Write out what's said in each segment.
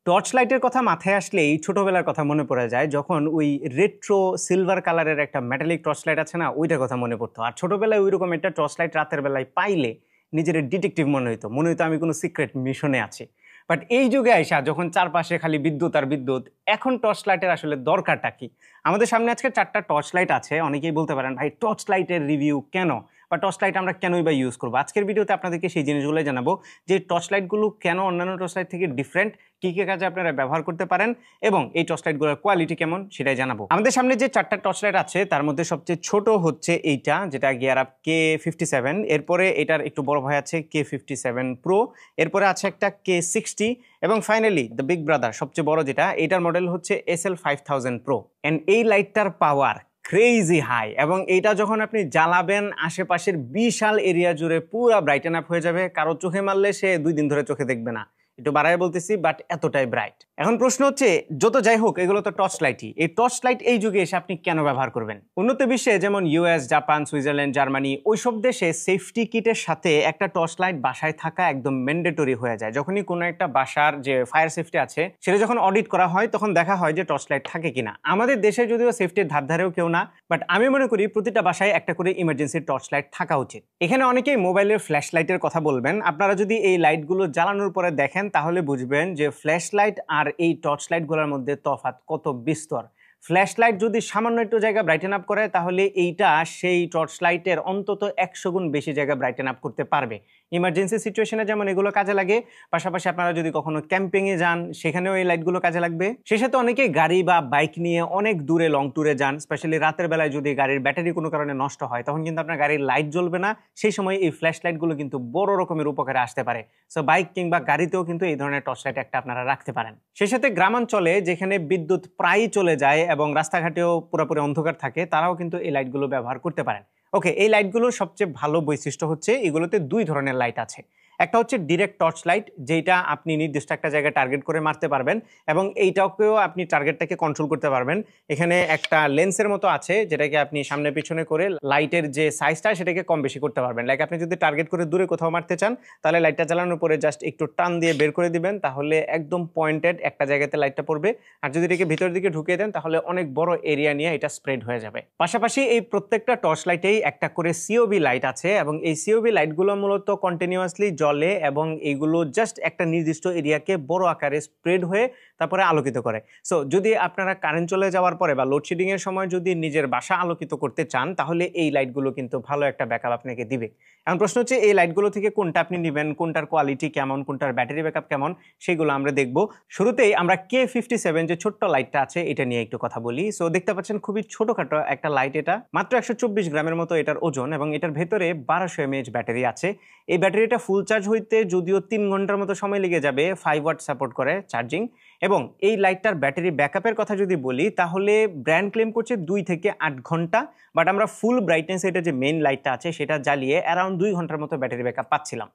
Torch লাইটের কথা মাথায় আসলেই ছোটবেলার কথা মনে পড়ে যায়, যখন ওই রেট্রো সিলভার কালারের একটা মেটালিক টর্চ লাইট আছে না, ওইটার কথা মনে পড়তো। আর ছোটবেলায় ওইরকম একটা টর্চ লাইট রাতের বেলায় পাইলে নিজের ডিটেকটিভ মনে হতো আমি কোনো সিক্রেট মিশনে আছি। বাট এই যুগে আইসা যখন চারপাশে খালি বিদ্যুৎ আর বিদ্যুৎ, এখন টর্চ লাইটের আসলে দরকারটা কি? আমাদের সামনে আজকে 4টা টর্চ লাইট আছে। অনেকেই বলতে পারেন, ভাই টর্চ লাইটের রিভিউ কেন, বা টর্চ লাইট আমরা কেনই বা ইউজ করবো? আজকের ভিডিওতে আপনাদেরকে সেই জিনিসগুলো জানাবো, যে টর্চ লাইটগুলো কেন অন্যান্য টর্চ লাইট থেকে ডিফারেন্ট, কী কী কাজে আপনারা ব্যবহার করতে পারেন, এবং এই টর্চ লাইটগুলোর কোয়ালিটি কেমন সেটাই জানাবো। আমাদের সামনে যে 4টা টর্চ লাইট আছে তার মধ্যে সবচেয়ে ছোট হচ্ছে এইটা, যেটা গিয়ার আপ K57। এরপরে এটার একটু বড় ভাই আছে K57 Pro, এরপরে আছে একটা K60, এবং ফাইনালি দ্য বিগ ব্রাদার সবচেয়ে বড় যেটা, এটার মডেল হচ্ছে SL5000 Pro। এন্ড এই লাইটটার পাওয়ার ক্রেজি হাই, এবং এইটা যখন আপনি জ্বালাবেন আশেপাশের বিশাল এরিয়া জুড়ে পুরা ব্রাইটেন আপ হয়ে যাবে। কারো চোখে মারলে সে 2 দিন ধরে চোখে দেখবে না। একটু বাড়ায় বলতেছি, বাট এতটাই ব্রাইট। এখন প্রশ্ন হচ্ছে, যত যাই হোক এগুলো তো টর্চ লাইটই। এই টর্চ লাইট এই যুগে এসে আপনি কেন ব্যবহার করবেন? উন্নত বিশ্বে যেমন US, জাপান, সুইজারল্যান্ড, জার্মানি, ওইসব দেশে সেফটি কিটের সাথে একটা টর্চ লাইট বাসায় থাকা একদম ম্যান্ডেটরি হয়ে যায়। যখনই কোনো একটা বাসার যে ফায়ার সেফটি আছে সেটা যখন অডিট করা হয়, তখন দেখা হয় যে টর্চ লাইট থাকে কিনা। আমাদের দেশে যদিও সেফটির ধারেও কেউ না, বাট আমি মনে করি প্রতিটা বাসায় একটা করে ইমার্জেন্সি টর্চ লাইট থাকা উচিত। এখানে অনেকেই মোবাইলের ফ্ল্যাশ লাইটের কথা বলবেন। আপনারা যদি এই লাইটগুলো জ্বালানোর পরে দেখেন তাহলে বুঝবেন যে ফ্ল্যাশ লাইট আর এই টর্চ লাইটগুলোর মধ্যে তফাৎ কত বিস্তর। ফ্ল্যাশ লাইট যদি সামান্য একটু জায়গা ব্রাইটেন আপ করে, তাহলে এইটা সেই টর্চ লাইটের অন্তত 100 গুণ বেশি জায়গা ব্রাইটেন আপ করতে পারবে। ইমার্জেন্সি সিচুয়েশনে যেমন এগুলো কাজে লাগে, পাশাপাশি আপনারা যদি কখনো ক্যাম্পিংয়ে যান সেখানেও এই লাইটগুলো কাজে লাগবে। সেই সাথে অনেকেই গাড়ি বা বাইক নিয়ে অনেক দূরে লং ট্যুরে যান, স্পেশালি রাতের বেলায় যদি গাড়ির ব্যাটারি কোনো কারণে নষ্ট হয়, তখন কিন্তু আপনার গাড়ির লাইট জ্বলবে না। সেই সময় এই ফ্ল্যাশ লাইটগুলো কিন্তু বড় রকমের উপকারে আসতে পারে। সো বাইক কিংবা গাড়িতেও কিন্তু এই ধরনের টর্চ লাইট একটা আপনারা রাখতে পারেন। সেই সাথে গ্রামাঞ্চলে যেখানে বিদ্যুৎ প্রায়ই চলে যায় এবং রাস্তাঘাটেও পুরোপুরি অন্ধকার থাকে, তারাও কিন্তু এই লাইটগুলো ব্যবহার করতে পারেন। ওকে, এই লাইটগুলোর সবচেয়ে ভালো বৈশিষ্ট্য হচ্ছে এগুলোতে 2 ধরনের লাইট আছে। একটা হচ্ছে ডিরেক্ট টর্চ লাইট, যেটা আপনি নির্দিষ্ট একটা জায়গায় টার্গেট করে মারতে পারবেন, এবং এইটাকেও আপনি টার্গেটটাকে কন্ট্রোল করতে পারবেন। এখানে একটা লেন্সের মতো আছে, যেটাকে আপনি সামনে পিছনে করে লাইটের যে সাইজটা সেটাকে কম বেশি করতে পারবেন। লাইক আপনি যদি টার্গেট করে দূরে কোথাও মারতে চান, তাহলে লাইটটা জ্বালানোর পরে জাস্ট একটু টান দিয়ে বের করে দিবেন, তাহলে একদম পয়েন্টেড একটা জায়গাতে লাইটটা পড়বে। আর যদি এটাকে ভিতরের দিকে ঢুকিয়ে দেন, তাহলে অনেক বড় এরিয়া নিয়ে এটা স্প্রেড হয়ে যাবে। পাশাপাশি এই প্রত্যেকটা টর্চ লাইটেই একটা করে COB লাইট আছে, এবং এই COB লাইটগুলো মূলত কন্টিনিউয়াসলি জ্বলে, এবং এইগুলো জাস্ট একটা নির্দিষ্ট এরিয়াকে বড় আকারে স্প্রেড হয়ে তারপরে আলোকিত করে। সো যদি আপনারা কারেন্ট চলে যাওয়ার পরে বা লোডশেডিং এর সময় যদি নিজের বাসা আলোকিত করতে চান, তাহলে এই লাইটগুলো কিন্তু ভালো একটা ব্যাকআপ আপনাকে দিবে। এখন প্রশ্ন হচ্ছে, এই লাইটগুলো থেকে কোনটা আপনি নেবেন, কোনটার কোয়ালিটি কেমন, কোনটার ব্যাটারি ব্যাকআপ কেমন, সেগুলো আমরা দেখব। শুরুতেই আমরা K57 যে ছোট্ট লাইটটা আছে এটা নিয়ে একটু কথা বলি। সো দেখতে পাচ্ছেন খুবই ছোটখাটো একটা লাইট, এটা মাত্র 124 গ্রামের মতো এটার ওজন, এবং এটার ভেতরে 1200 mAh ব্যাটারি আছে। এই ব্যাটারিটা ফুল চার্জ হইতে যদিও 3 ঘন্টার মতো সময় লেগে যাবে, 5 ওয়াট সাপোর্ট করে চার্জিং। এবং এই লাইটটার ব্যাটারি ব্যাকআপের কথা যদি বলি, তাহলে ব্র্যান্ড ক্লেম করছে 2 থেকে 8 ঘন্টা, বাট আমরা ফুল ব্রাইটনেস এটা যে মেইন লাইটটা আছে সেটা জ্বালিয়ে অ্যারাউন্ড 2 ঘন্টার মতো ব্যাটারি ব্যাকআপ পাচ্ছিলাম।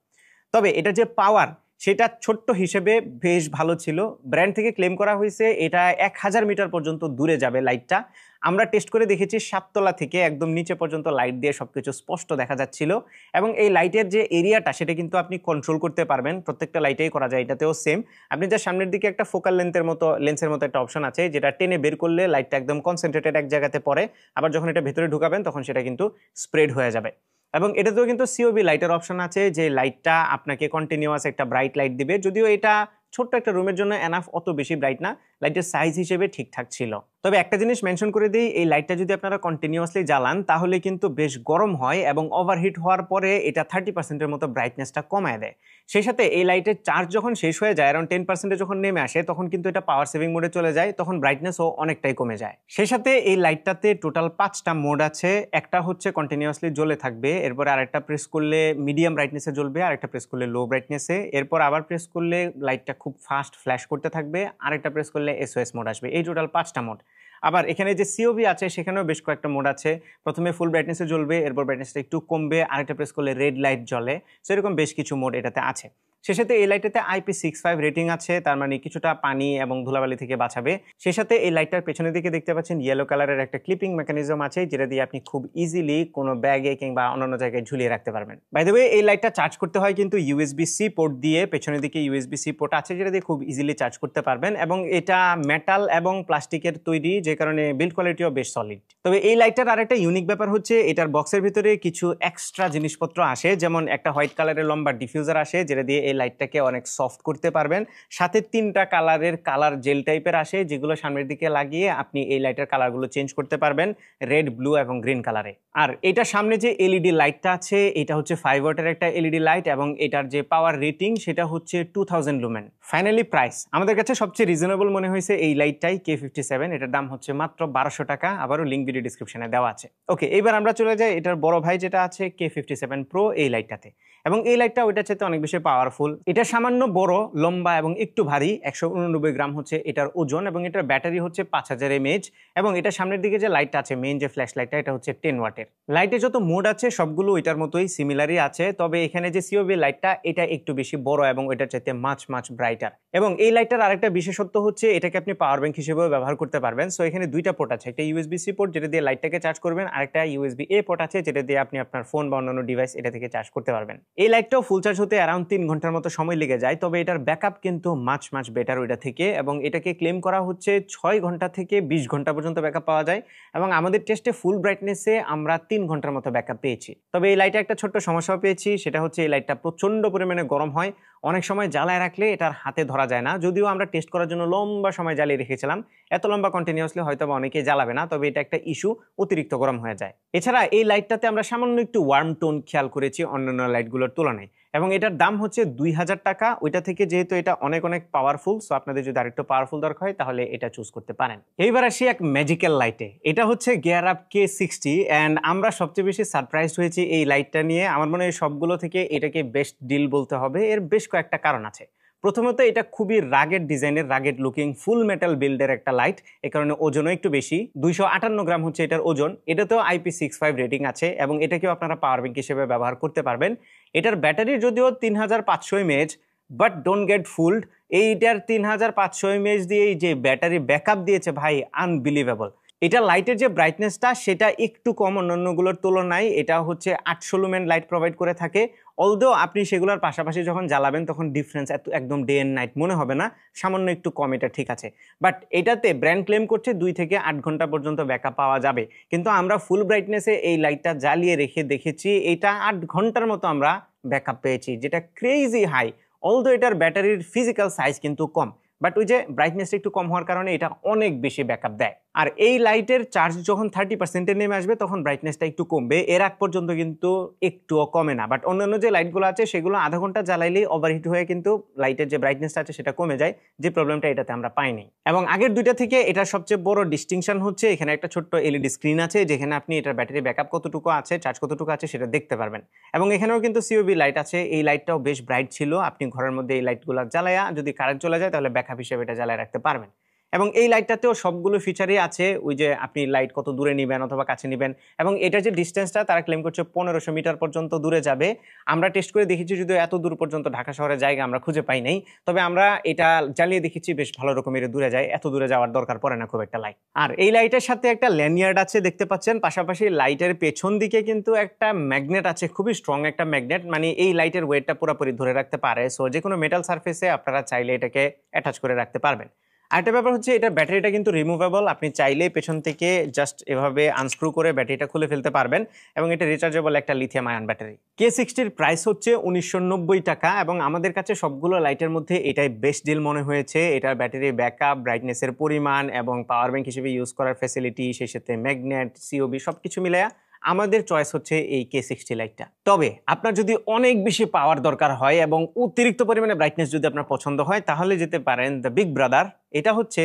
তবে এটা যে পাওয়ার, সেটা ছোট্ট হিসেবে বেশ ভালো ছিল। ব্র্যান্ড থেকে ক্লেম করা হয়েছে এটা 1000 মিটার পর্যন্ত দূরে যাবে লাইটটা। আমরা টেস্ট করে দেখেছি 7 তলা থেকে একদম নিচে পর্যন্ত লাইট দিয়ে সবকিছু স্পষ্ট দেখা যাচ্ছিল। এবং এই লাইটের যে এরিয়াটা সেটা কিন্তু আপনি কন্ট্রোল করতে পারবেন, প্রত্যেকটা লাইটেই করা যায়, এটাতেও সেম। আপনি যা সামনের দিকে একটা ফোকাল লেন্সের মতো একটা অপশন আছে, যেটা টেনে বের করলে লাইটটা একদম কনসেন্ট্রেটেড এক জায়গাতে পড়ে, আবার যখন এটা ভেতরে ঢুকাবেন তখন সেটা কিন্তু স্প্রেড হয়ে যাবে। এবং এটাতেও কিন্তু COB লাইটের অপশন আছে, যে লাইটটা আপনাকে কন্টিনিউয়াস একটা ব্রাইট লাইট দিবে। যদিও এটা ছোট্ট একটা রুমের জন্য এনাফ, অত বেশি ব্রাইট না, লাইটের সাইজ হিসেবে ঠিকঠাক ছিল। তবে একটা জিনিস মেনশন করে দিই, এই লাইটটা যদি আপনারা কন্টিনিউয়াসলি জ্বালান তাহলে কিন্তু বেশ গরম হয়, এবং ওভারহিট হওয়ার পরে এটা 30%-এর মতো ব্রাইটনেসটা কমায় দেয়। সেই সাথে এই লাইটের চার্জ যখন শেষ হয়ে যায়, অ্যারাউন্ড 10%-এ যখন নেমে আসে, তখন কিন্তু এটা পাওয়ার সেভিং মোডে চলে যায়, তখন ব্রাইটনেসও অনেকটাই কমে যায়। সেই সাথে এই লাইটটাতে টোটাল 5টা মোড আছে। একটা হচ্ছে কন্টিনিউয়াসলি জ্বলে থাকবে, এরপর আরেকটা প্রেস করলে মিডিয়াম ব্রাইটনেসে জ্বলবে, আরেকটা প্রেস করলে লো ব্রাইটনেসে, এরপর আবার প্রেস করলে লাইটটা খুব ফাস্ট ফ্ল্যাশ করতে থাকবে, আরেকটা প্রেস করলে SOS মোড আসবে। এই টোটাল 5টা মোড। আবার এখানে যে COB আছে সেখানেও বেশ কয়েকটা মোড আছে। প্রথমে ফুল ব্রাইটনেসে জ্বলবে, এরপর ব্রাইটনেসটা একটু কমবে, আরেকটা প্রেস করলে রেড লাইট জ্বলে। সো এরকম বেশ কিছু মোড এটাতে আছে। সে সাথে এই লাইটটাতে IP65 রেটিং আছে, তার মানে কিছুটা পানি এবং ধুলাবালি থেকে বাঁচাবে। সে সাথে এই লাইটটার পেছনের দিকে দেখতে পাচ্ছেন ইয়েলো কালারের একটা ক্লিপিং মেকানিজম আছে, যেটা দিয়ে আপনি খুব ইজিলি কোনো ব্যাগে কিংবা অন্যান্য জায়গায় ঝুলিয়ে রাখতে পারবেন। বাই দ্য ওয়ে, এই লাইটটা চার্জ করতে হয় কিন্তু USB-C পোর্ট দিয়ে। পেছনের দিকে USB-C পোর্ট আছে, যেটা দিয়ে খুব ইজিলি চার্জ করতে পারবেন, এবং এটা মেটাল এবং প্লাস্টিকের তৈরি, যে কারণে বিল্ড কোয়ালিটিও বেশ সলিড। তবে এই লাইটটার আরেকটা ইউনিক ব্যাপার হচ্ছে এটার বক্সের ভিতরে কিছু এক্সট্রা জিনিসপত্র আসে, যেমন একটা হোয়াইট কালারের লম্বা ডিফিউজার আসে, যেটা দিয়ে এই লাইটটাকে অনেক সফট করতে পারবেন। সাথে 3টা কালারের কালার জেল টাইপের আসে, যেগুলো সামনের দিকে লাগিয়ে আপনি এই লাইটের কালারগুলো চেঞ্জ করতে পারবেন, রেড, ব্লু এবং গ্রিন কালারে। আর এটা সামনে যে এলইডি লাইটটা আছে, এটা হচ্ছে 5 ওয়াটের একটা এলইডি লাইট, এবং এটার যে পাওয়ার রেটিং সেটা হচ্ছে 2000 লুমেন। ফাইনালি প্রাইস আমাদের কাছে সবচেয়ে রিজনেবল মনে হয়েছে এই লাইটটাই, K57। এটার দাম হচ্ছে মাত্র 1200 টাকা। আবারও লিঙ্ক ভিডিও ডিসক্রিপশনে দেওয়া আছে। ওকে, এবার আমরা চলে যাই এটার বড় ভাই যেটা আছে K57 Pro, এই লাইটটাতে। এবং এই লাইটটা ওইটার চাইতে অনেক বেশি পাওয়ারফুল। এটা সামান্য বড়, লম্বা এবং একটু ভারী, 189 গ্রাম হচ্ছে এটার ওজন, এবং এটার ব্যাটারি হচ্ছে 5000 mAh। এবং এটা সামনের দিকে যে লাইটটা আছে, মেইন যে ফ্ল্যাশ লাইটটা, এটা হচ্ছে 10 ওয়াটের। লাইটে যত মোড আছে সবগুলো এটার মতোই সিমিলারই আছে, তবে এখানে যে COB লাইটটা এটা একটু বেশি বড় এবং এটার চাইতে মাছ ব্রাইটার। এবং এই লাইটটার আরেকটা বিশেষত্ব হচ্ছে এটাকে আপনি পাওয়ার ব্যাংক হিসেবেও ব্যবহার করতে পারবেন। সো এখানে 2টা পোর্ট আছে, একটা USB-C পোর্ট যেটা দিয়ে লাইটটাকে চার্জ করবেন, আর একটা USB-A পোর্ট আছে যেটা দিয়ে আপনি আপনার ফোন বা অন্যান্য ডিভাইস এটা থেকে চার্জ করতে পারবেন। এই লাইটটাও ফুল চার্জ হতে অ্যারাউন্ড 3 ঘন্টার মতো সময় লেগে যায়, তবে এটার ব্যাকআপ কিন্তু মাছ বেটার ওইটা থেকে, এবং এটাকে ক্লেম করা হচ্ছে 6 ঘন্টা থেকে 20 ঘন্টা পর্যন্ত ব্যাকআপ পাওয়া যায়। এবং আমাদের টেস্টে ফুল ব্রাইটনেসে আমরা 3 ঘন্টার মতো ব্যাকআপ পেয়েছি। তবে এই লাইটে একটা ছোট্ট সমস্যা পেয়েছি, সেটা হচ্ছে এই লাইটটা প্রচন্ড পরিমাণে গরম হয়। অনেক সময় জ্বালায় রাখলে এটার হাতে ধরা যায় না, যদিও আমরা টেস্ট করার জন্য লম্বা সময় জ্বালিয়ে রেখেছিলাম। এত লম্বা কন্টিনিউয়াসলি হয়তো বা অনেকেই জ্বালাবে না, তবে এটা একটা ইস্যু, অতিরিক্ত গরম হয়ে যায়। এছাড়া এই লাইটটাতে আমরা সামান্য একটু ওয়ার্ম টোন খেয়াল করেছি অন্যান্য লাইটগুলোর তুলনায়, এবং এটার দাম হচ্ছে 2000 টাকা। ওইটা থেকে যেহেতু এটা অনেক পাওয়ারফুল, সো আপনাদের যদি আরেকটু পাওয়ারফুল দরকার হয় তাহলে এটা চুজ করতে পারেন। এইবার আসি এক ম্যাজিক্যাল লাইটে। এটা হচ্ছে গিয়ার আপ K60, অ্যান্ড আমরা সবচেয়ে বেশি সারপ্রাইজড হয়েছি এই লাইটটা নিয়ে। আমার মনে হয় সবগুলো থেকে এটাকে বেস্ট ডিল বলতে হবে। এর বেশ কয়েকটা কারণ আছে। প্রথমত, এটা খুবই রাগেড ডিজাইনের, রাগেড লুকিং, ফুল মেটাল বিল্ডের একটা লাইট। এ কারণে ওজনও একটু বেশি, 258 গ্রাম হচ্ছে এটার ওজন। এটাতেও IP65 রেটিং আছে, এবং এটাকেও আপনারা পাওয়ার ব্যাংক হিসেবে ব্যবহার করতে পারবেন। এটার ব্যাটারি যদিও 3500 mAh, but don't get fooled. এইটার 3500 mAh দিয়ে যে ব্যাটারি ব্যাকআপ দিয়েছে ভাই, আনবিলিভেবল। এটা লাইটের যে ব্রাইটনেসটা সেটা একটু কম অন্যান্যগুলোর তুলনায়। এটা হচ্ছে 800 লুমেন লাইট প্রোভাইড করে থাকে। অলদো আপনি সেগুলোর পাশাপাশি যখন জ্বালাবেন তখন ডিফারেন্স একদম ডে এন্ড নাইট মনে হবে না, সামান্য একটু কম, এটা ঠিক আছে। বাট এটাতে ব্র্যান্ড ক্লেম করছে 2 থেকে 8 ঘন্টা পর্যন্ত ব্যাকআপ পাওয়া যাবে, কিন্তু আমরা ফুল ব্রাইটনেসে এই লাইটটা জ্বালিয়ে রেখে দেখেছি এটা 8 ঘন্টার মতো আমরা ব্যাকআপ পেয়েছি, যেটা ক্রেজি হাই। অলদো এটার ব্যাটারির ফিজিক্যাল সাইজ কিন্তু কম, বাট ওই যে ব্রাইটনেসটা একটু কম হওয়ার কারণে এটা অনেক বেশি ব্যাকআপ দেয়। আর এই লাইটের চার্জ যখন 30% নেমে আসবে তখন ব্রাইটনেসটা একটু কমবে, এর আগ পর্যন্ত কিন্তু একটুও কমে না। বাট অন্যান্য যে লাইটগুলো আছে সেগুলো আধা ঘন্টা জ্বালাইলেই ওভারহিট হয়ে কিন্তু লাইটের যে ব্রাইটনেসটা আছে সেটা কমে যায়, যে প্রবলেমটা এটাতে আমরা পাইনি। এবং আগের দুইটা থেকে এটার সবচেয়ে বড় ডিস্টিংশন হচ্ছে এখানে একটা ছোট্ট এলইডি স্ক্রিন আছে, যেখানে আপনি এটার ব্যাটারি ব্যাকআপ কতটুকু আছে, চার্জ কতটুকু আছে সেটা দেখতে পারবেন। এবং এখানেও কিন্তু COB লাইট আছে। এই লাইটটাও বেশ ব্রাইট ছিল, আপনি ঘরের মধ্যে এই লাইটগুলো জ্বালায়া যদি কারেন্ট চলে যায় তাহলে ব্যাকআপ হিসেবে এটা জ্বালায় রাখতে পারবেন। এবং এই লাইটটাতেও সবগুলো ফিচারই আছে, ওই যে আপনি লাইট কত দূরে নেবেন অথবা কাছে নেবেন। এবং এটা যে ডিস্টেন্সটা তারা ক্লেম করছে 1500 মিটার পর্যন্ত দূরে যাবে। আমরা টেস্ট করে দেখেছি যদিও এত দূর পর্যন্ত ঢাকা শহরের জায়গা আমরা খুঁজে পাই নাই, তবে আমরা এটা জ্বালিয়ে দেখেছি বেশ ভালো রকমের দূরে যায়, এত দূরে যাওয়ার দরকার পড়ে না খুব একটা লাইট। আর এই লাইটের সাথে একটা ল্যানিয়ার্ড আছে দেখতে পাচ্ছেন, পাশাপাশি লাইটের পেছন দিকে কিন্তু একটা ম্যাগনেট আছে, খুবই স্ট্রং একটা ম্যাগনেট, মানে এই লাইটের ওয়েটটা পুরোপুরি ধরে রাখতে পারে। সো যে কোনো মেটাল সারফেসে আপনারা চাইলে এটাকে অ্যাটাচ করে রাখতে পারবেন। আরেকটা ব্যাপার হচ্ছে এটার ব্যাটারিটা কিন্তু রিমুভেবল, আপনি চাইলে পেছন থেকে জাস্ট এভাবে আনস্ক্রু করে ব্যাটারিটা খুলে ফেলতে পারবেন, এবং এটা রিচার্জেবল একটা lithium ion battery. K60 price হচ্ছে 1990 টাকা, এবং আমাদের কাছে সবগুলো লাইটের মধ্যে এটাই বেস্ট ডিল মনে হয়েছে। এটার ব্যাটারি ব্যাকআপ, ব্রাইটনেসের পরিমাণ এবং পাওয়ার ব্যাংক হিসেবে ইউজ করার ফ্যাসিলিটি, সেই সাথে ম্যাগনেট, COB সবকিছু মিলায়া আমাদের চয়েস হচ্ছে এই K60 লাইটটা। তবে আপনার যদি অনেক বেশি পাওয়ার দরকার হয় এবং অতিরিক্ত পরিমাণে ব্রাইটনেস যদি আপনার পছন্দ হয় তাহলে যেতে পারেন দ্য বিগ ব্রাদার। এটা হচ্ছে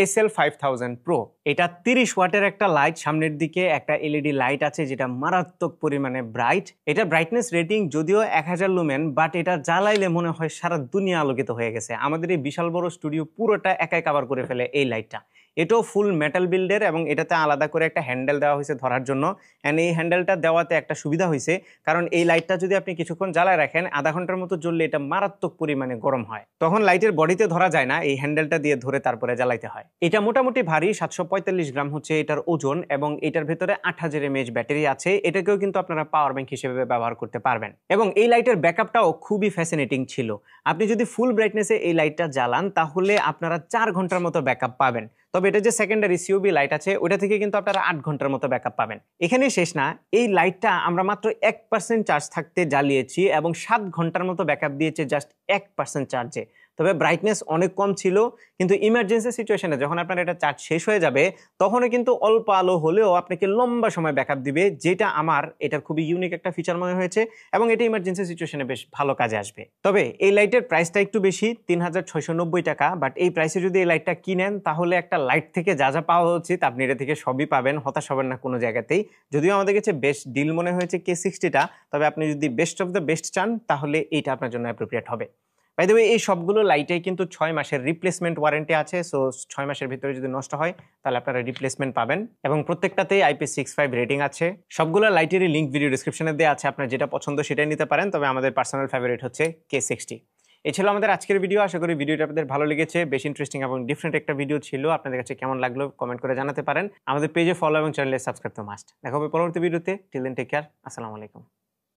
SL5000 Pro। এটা 30 ওয়াটের একটা লাইট, সামনের দিকে একটা এলইডি লাইট আছে যেটা মারাত্মক পরিমাণে ব্রাইট। এটা ব্রাইটনেস রেটিং যদিও 1000 লুমেন, বাট এটা জ্বালাইলে মনে হয় সারা দুনিয়া আলোকিত হয়ে গেছে। আমাদের এই বিশাল বড় স্টুডিও পুরোটা একাই কভার করে ফেলে এই লাইটটা। এটাও ফুল মেটাল বিল্ডের এবং এটাতে আলাদা করে একটা হ্যান্ডেল দেওয়া হয়েছে ধরার জন্য। অ্যান্ড এই হ্যান্ডেলটা দেওয়াতে একটা সুবিধা হয়েছে, কারণ এই লাইটটা যদি আপনি কিছুক্ষণ জ্বালায় রাখেন, আধা ঘন্টার মতো জ্বললে এটা মারাত্মক পরিমাণে গরম হয়, তখন লাইটের বডিতে ধরা যায় না, এই হ্যান্ডেলটা দিয়ে ধরে তারপরে জ্বালাইতে হয়। এটা মোটামুটি ভারী, 745 গ্রাম হচ্ছে এটার ওজন, এবং এটার ভেতরে 8000 mAh ব্যাটারি আছে। এটাকেও কিন্তু আপনারা পাওয়ার ব্যাংক হিসেবে ব্যবহার করতে পারবেন। এবং এই লাইটের ব্যাকআপটাও খুবই ফ্যাসিনেটিং ছিল। আপনি যদি ফুল ব্রাইটনেসে এই লাইটটা জ্বালান তাহলে আপনারা 4 ঘন্টার মতো ব্যাকআপ পাবেন। তবে এটা যে সেকেন্ডারি সিওবি লাইট আছে ওটা থেকে কিন্তু আপনারা 8 ঘন্টার মতো ব্যাকআপ পাবেন। এখানেই শেষ না, এই লাইটটা আমরা মাত্র 1% চার্জ থাকতে জ্বালিয়েছি এবং 7 ঘন্টার মতো ব্যাকআপ দিয়েছে জাস্ট 1% চার্জে। তবে ব্রাইটনেস অনেক কম ছিল, কিন্তু ইমার্জেন্সি সিচুয়েশনে যখন আপনার এটা চার্জ শেষ হয়ে যাবে তখনও কিন্তু অল্প আলো হলেও আপনাকে লম্বা সময় ব্যাকআপ দিবে, যেটা আমার এটার খুবই ইউনিক একটা ফিচার মনে হয়েছে এবং এটা ইমার্জেন্সি সিচুয়েশনে বেশ ভালো কাজে আসবে। তবে এই লাইটের প্রাইসটা একটু বেশি, 3690 টাকা। বাট এই প্রাইসে যদি এই লাইটটা কিনেন তাহলে একটা লাইট থেকে যা যা পাওয়া উচিত আপনি এটা থেকে সবই পাবেন, হতাশ হবেন না কোনো জায়গাতেই। যদিও আমাদের কাছে বেস্ট ডিল মনে হয়েছে K60টা, তবে আপনি যদি বেস্ট অফ দ্য বেস্ট চান তাহলে এইটা আপনার জন্য অ্যাপ্রোপ্রিয়েট হবে। বাই দ্য ওয়ে, এই সবগুলো লাইটেই কিন্তু 6 মাসের রিপ্লেসমেন্ট ওয়ারেন্টি আছে। সো 6 মাসের ভিতরে যদি নষ্ট হয় তাহলে আপনারা রিপ্লেসমেন্ট পাবেন, এবং প্রত্যেকটাতেই IP65 রেটিং আছে। সবগুলো লাইটেরই লিঙ্ক ভিডিও ডেসক্রিপশনে দেওয়া আছে, আপনার যেটা পছন্দ সেটাই নিতে পারেন। তবে আমাদের পার্সোনাল ফেভারিট হচ্ছে K60। এই ছিল আমাদের আজকের ভিডিও। আশা করি ভিডিওটা আপনাদের ভালো লেগেছে, বেশ ইন্টারেস্টিং এবং ডিফারেন্ট একটা ভিডিও ছিল। আপনাদের কাছে কেমন লাগলো কমেন্ট করে জানাতে পারেন। আমাদের পেজে ফলো এবং চ্যানেলে সাবস্ক্রাইব তো মাস্ট। দেখা হবে পরবর্তী ভিডিওতে। টিল দেন টেক কেয়ার, আসসালামু আলাইকুম।